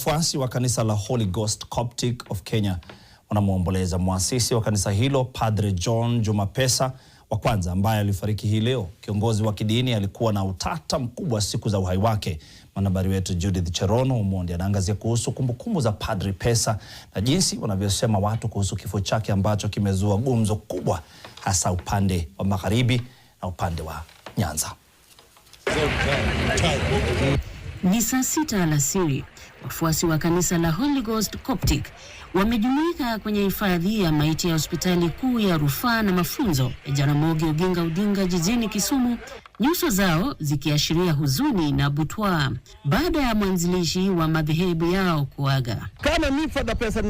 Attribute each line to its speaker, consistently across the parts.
Speaker 1: Wafuasi wa kanisa la Holy Ghost Coptic of Kenya wanamuomboleza muasisi wa kanisa hilo Padre John Juma Pesa wa kwanza ambaye alifariki hii leo. Kiongozi wa kidini alikuwa na utata mkubwa siku za uhai wake. Mwanahabari wetu Judith Cherono Omondi anaangazia kuhusu kumbukumbu za Padre Pesa na jinsi wanavyosema watu kuhusu kifo chake ambacho kimezua gumzo kubwa hasa upande wa magharibi na upande wa Nyanza.
Speaker 2: Ni saa 6 alasiri. Wafuasi wa kanisa la Holy Ghost Coptic wamejumuika kwenye hifadhi ya maiti ya hospitali kuu ya rufaa na mafunzo ya Jaramogi Oginga Odinga jijini Kisumu, nyuso zao zikiashiria huzuni na butwaa baada ya mwanzilishi wa madhehebu yao kuaga.
Speaker 3: Kama mimi Padre Pesa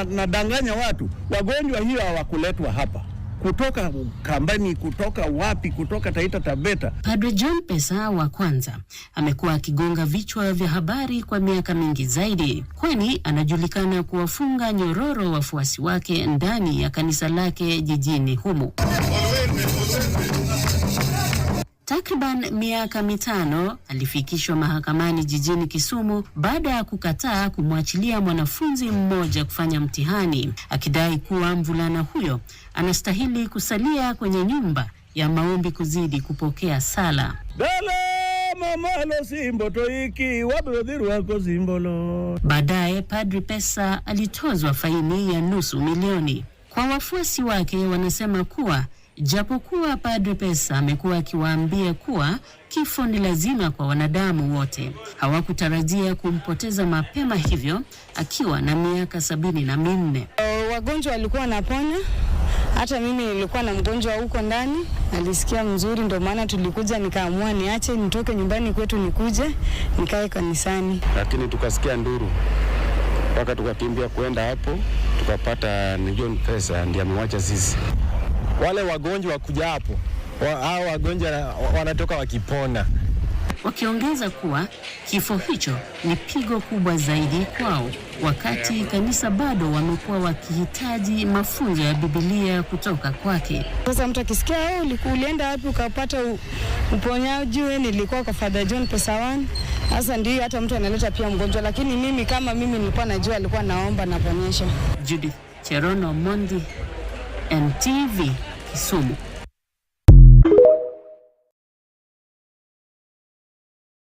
Speaker 3: nadanganya watu, wagonjwa hiyo hawakuletwa hapa kutoka Kambani, kutoka wapi, kutoka Taita Taveta.
Speaker 2: Padre John Pesa wa kwanza amekuwa akigonga vichwa vya habari kwa miaka mingi zaidi, kwani anajulikana kuwafunga nyororo wafuasi wake ndani ya kanisa lake jijini humo. Takriban miaka 5 alifikishwa mahakamani jijini Kisumu baada ya kukataa kumwachilia mwanafunzi mmoja kufanya mtihani, akidai kuwa mvulana huyo anastahili kusalia kwenye nyumba ya maombi kuzidi kupokea sala. Baadaye Padre Pesa alitozwa faini ya nusu milioni. Kwa wafuasi wake wanasema kuwa japokuwa Padre Pesa amekuwa akiwaambia kuwa kifo ni lazima kwa wanadamu wote, hawakutarajia kumpoteza mapema hivyo akiwa na miaka 74.
Speaker 4: Wagonjwa walikuwa wanapona. Hata mimi nilikuwa na mgonjwa huko ndani, alisikia mzuri, ndio maana tulikuja, nikaamua niache nitoke nyumbani kwetu nikuje nikae kanisani.
Speaker 5: Lakini tukasikia nduru, mpaka tukakimbia kwenda hapo, tukapata ni John Pesa ndiye amewacha sisi. Wale wagonjwa kuja hapo, hao wagonjwa wanatoka wakipona.
Speaker 2: Wakiongeza kuwa kifo hicho ni pigo kubwa zaidi kwao, wakati kanisa bado wamekuwa wakihitaji mafunzo ya Biblia kutoka kwake.
Speaker 4: Sasa mtu akisikia ulienda wapi ukapata uponyaji, nilikuwa kwa Father John Pesa One. Sasa ndio hata mtu analeta pia mgonjwa, lakini mimi kama mimi nilikuwa najua alikuwa naomba na ponyesha.
Speaker 2: Judith Cherono Omondi, NTV, Kisumu.